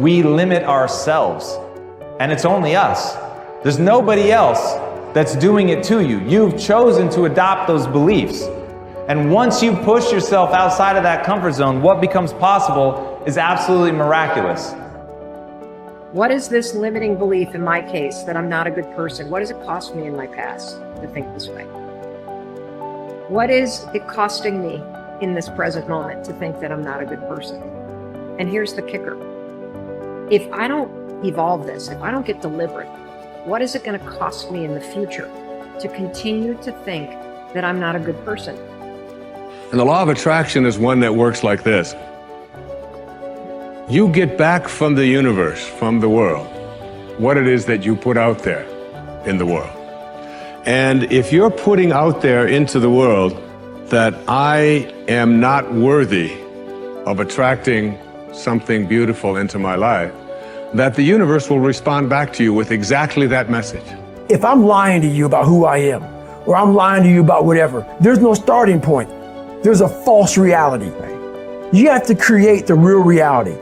we limit ourselves. And it's only us. There's nobody else that's doing it to you. You've chosen to adopt those beliefs. And once you push yourself outside of that comfort zone, what becomes possible is absolutely miraculous. What is this limiting belief in my case that I'm not a good person? What does it cost me in my past to think this way? What is it costing me in this present moment to think that I'm not a good person? And here's the kicker. If I don't evolve this, if I don't get deliberate, what is it going to cost me in the future to continue to think that I'm not a good person? And the law of attraction is one that works like this. You get back from the universe, from the world, what it is that you put out there in the world. And if you're putting out there into the world that I am not worthy of attracting something beautiful into my life, that the universe will respond back to you with exactly that message. If I'm lying to you about who I am, or I'm lying to you about whatever, there's no starting point. There's a false reality. You have to create the real reality.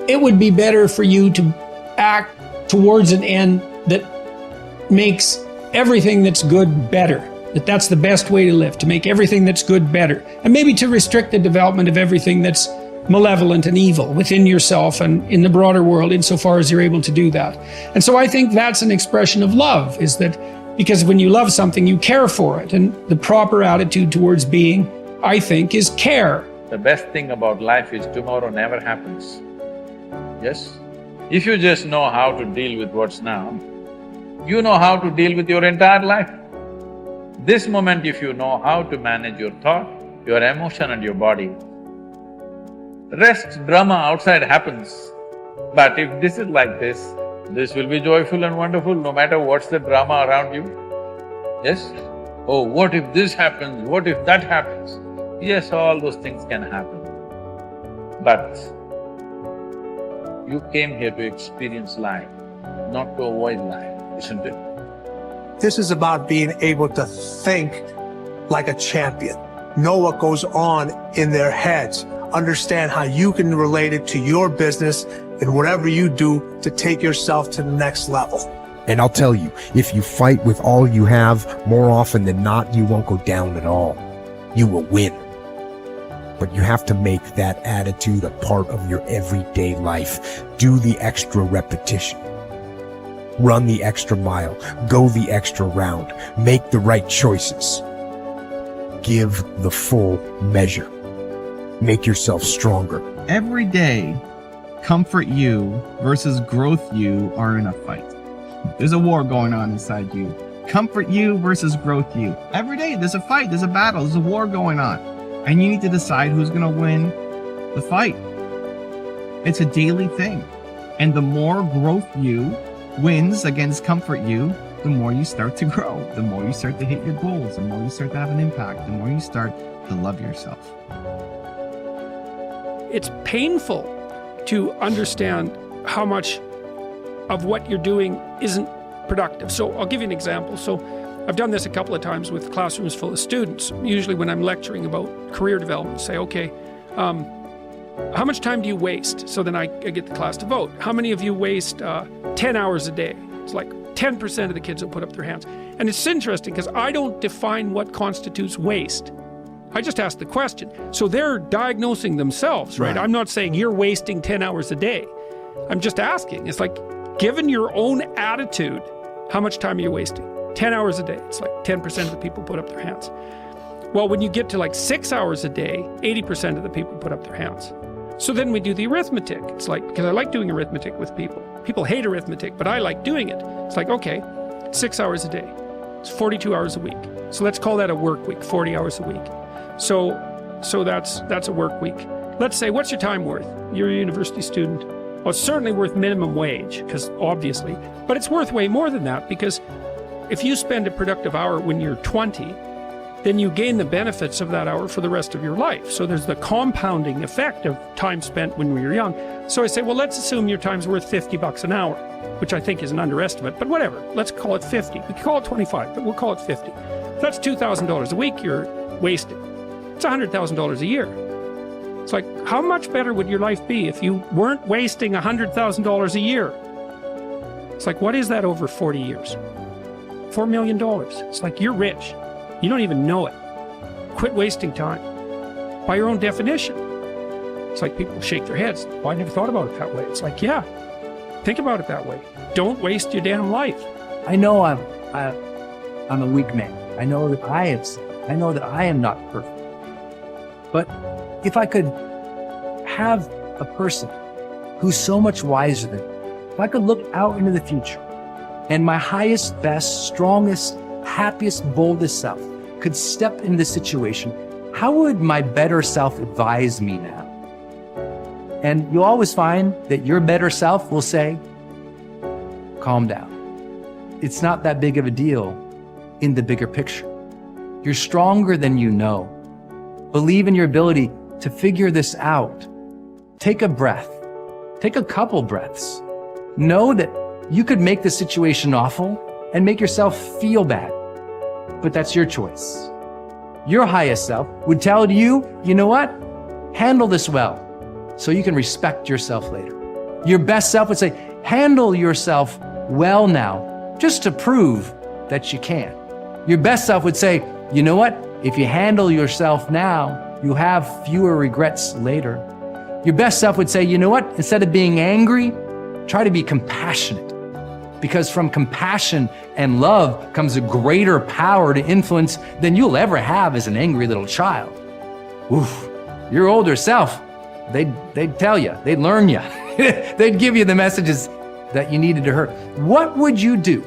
It would be better for you to act towards an end that makes everything that's good better. That's the best way to live, to make everything that's good better. And maybe to restrict the development of everything that's malevolent and evil within yourself and in the broader world, insofar as you're able to do that. And so I think that's an expression of love, is that because when you love something, you care for it. And the proper attitude towards being, I think, is care. The best thing about life is tomorrow never happens. Yes? If you just know how to deal with what's now, you know how to deal with your entire life. This moment, if you know how to manage your thought, your emotion and your body, rest drama outside happens. But if this is like this will be joyful and wonderful no matter what's the drama around you. Yes? Oh, what if this happens, what if that happens? Yes, all those things can happen. But you came here to experience life, not to avoid life, isn't it? This is about being able to think like a champion, know what goes on in their heads, understand how you can relate it to your business and whatever you do to take yourself to the next level. And I'll tell you, if you fight with all you have, more often than not, you won't go down at all. You will win. But you have to make that attitude a part of your everyday life. Do the extra repetition. Run the extra mile. Go the extra round. Make the right choices. Give the full measure. Make yourself stronger. Every day, comfort you versus growth you are in a fight. There's a war going on inside you. Comfort you versus growth you. Every day there's a fight, there's a battle, there's a war going on. And you need to decide who's gonna win the fight. It's a daily thing. And the more growth you wins against comfort you, the more you start to grow, the more you start to hit your goals, the more you start to have an impact, the more you start to love yourself. It's painful to understand how much of what you're doing isn't productive. So I'll give you an example. So I've done this a couple of times with classrooms full of students. Usually when I'm lecturing about career development, say, okay, how much time do you waste? So then I get the class to vote. How many of you waste 10 hours a day? It's like 10% of the kids will put up their hands. And it's interesting because I don't define what constitutes waste. I just ask the question. So they're diagnosing themselves, right? I'm not saying you're wasting 10 hours a day. I'm just asking. It's like, given your own attitude, how much time are you wasting? 10 hours a day. It's like 10% of the people put up their hands. Well, when you get to like 6 hours a day, 80% of the people put up their hands. So then we do the arithmetic. It's like, because I like doing arithmetic with people. People hate arithmetic, but I like doing it. It's like, okay, 6 hours a day. It's 42 hours a week. So let's call that a work week, 40 hours a week. So that's a work week. Let's say, what's your time worth? You're a university student. Well, it's certainly worth minimum wage, because obviously, but it's worth way more than that, because if you spend a productive hour when you're 20, then you gain the benefits of that hour for the rest of your life. So there's the compounding effect of time spent when we were young. So I say, well, let's assume your time's worth $50 an hour, which I think is an underestimate, but whatever, let's call it 50. We can call it 25, but we'll call it 50. That's $2,000 a week you're wasting. It's $100,000 a year. It's like, how much better would your life be if you weren't wasting $100,000 a year? It's like, what is that over 40 years? $4 million. It's like, you're rich. You don't even know it. Quit wasting time. By your own definition. It's like people shake their heads. Well, I never thought about it that way. It's like, yeah, think about it that way. Don't waste your damn life. I know I'm a weak man. I know that I have sinned. I know that I am not perfect. But if I could have a person who's so much wiser than me, if I could look out into the future and my highest, best, strongest, happiest, boldest self could step into the situation, how would my better self advise me now? And you'll always find that your better self will say, calm down. It's not that big of a deal in the bigger picture. You're stronger than you know. Believe in your ability to figure this out. Take a breath. Take a couple breaths. Know that you could make the situation awful and make yourself feel bad, but that's your choice. Your highest self would tell you, you know what? Handle this well so you can respect yourself later. Your best self would say, handle yourself well now, just to prove that you can. Your best self would say, you know what? If you handle yourself now, you'll have fewer regrets later. Your best self would say, you know what? Instead of being angry, try to be compassionate. Because from compassion and love comes a greater power to influence than you'll ever have as an angry little child. Oof, your older self, they'd tell you, they'd learn you. They'd give you the messages that you needed to hear. What would you do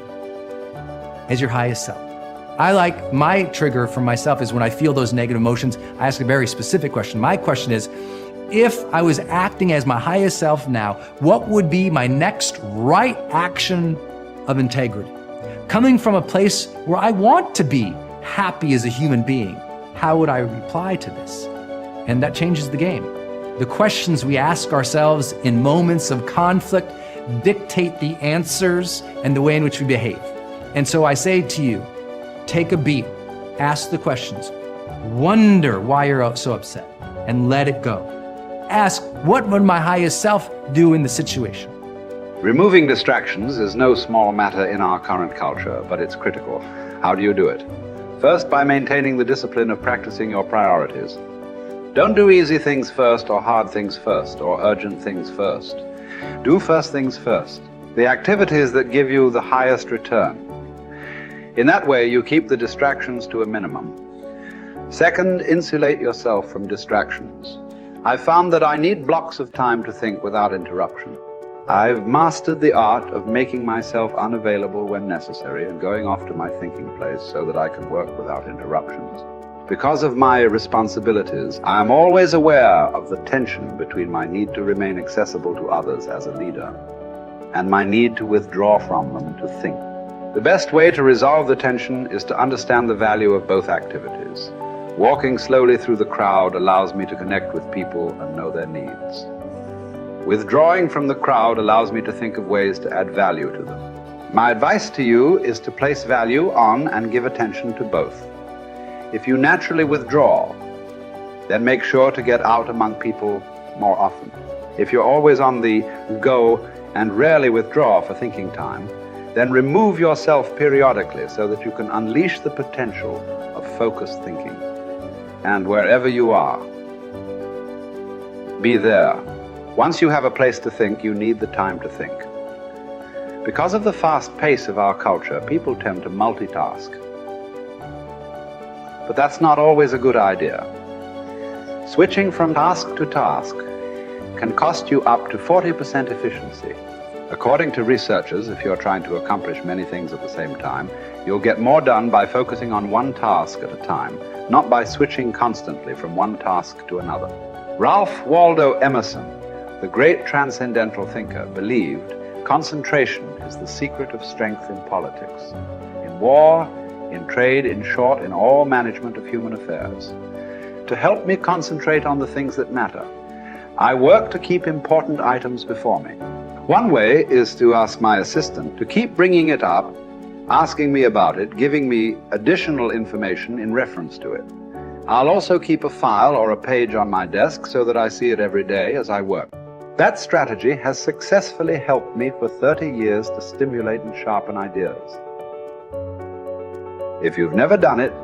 as your highest self? I like my trigger for myself is when I feel those negative emotions, I ask a very specific question. My question is, if I was acting as my highest self now, what would be my next right action of integrity? Coming from a place where I want to be happy as a human being, how would I reply to this? And that changes the game. The questions we ask ourselves in moments of conflict dictate the answers and the way in which we behave. And so I say to you, take a beat, ask the questions, wonder why you're so upset, and let it go. Ask, what would my highest self do in the situation? Removing distractions is no small matter in our current culture, but it's critical. How do you do it? First, by maintaining the discipline of practicing your priorities. Don't do easy things first, or hard things first, or urgent things first. Do first things first, the activities that give you the highest return. In that way, you keep the distractions to a minimum. Second, insulate yourself from distractions. I've found that I need blocks of time to think without interruption. I've mastered the art of making myself unavailable when necessary and going off to my thinking place so that I can work without interruptions. Because of my responsibilities, I am always aware of the tension between my need to remain accessible to others as a leader and my need to withdraw from them to think. The best way to resolve the tension is to understand the value of both activities. Walking slowly through the crowd allows me to connect with people and know their needs. Withdrawing from the crowd allows me to think of ways to add value to them. My advice to you is to place value on and give attention to both. If you naturally withdraw, then make sure to get out among people more often. If you're always on the go and rarely withdraw for thinking time, then remove yourself periodically so that you can unleash the potential of focused thinking. And wherever you are, be there. Once you have a place to think, you need the time to think. Because of the fast pace of our culture, people tend to multitask. But that's not always a good idea. Switching from task to task can cost you up to 40% efficiency. According to researchers, if you're trying to accomplish many things at the same time, you'll get more done by focusing on one task at a time, not by switching constantly from one task to another. Ralph Waldo Emerson, the great transcendental thinker, believed concentration is the secret of strength in politics, in war, in trade, in short, in all management of human affairs. To help me concentrate on the things that matter, I work to keep important items before me. One way is to ask my assistant to keep bringing it up, asking me about it, giving me additional information in reference to it. I'll also keep a file or a page on my desk so that I see it every day as I work. That strategy has successfully helped me for 30 years to stimulate and sharpen ideas. If you've never done it,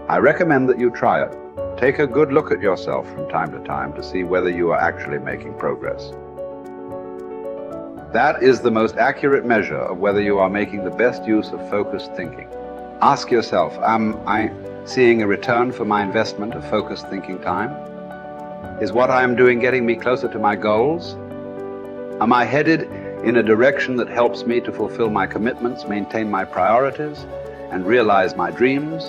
I recommend that you try it. Take a good look at yourself from time to time to see whether you are actually making progress. That is the most accurate measure of whether you are making the best use of focused thinking. Ask yourself, am I seeing a return for my investment of focused thinking time? Is what I am doing getting me closer to my goals? Am I headed in a direction that helps me to fulfill my commitments, maintain my priorities, and realize my dreams?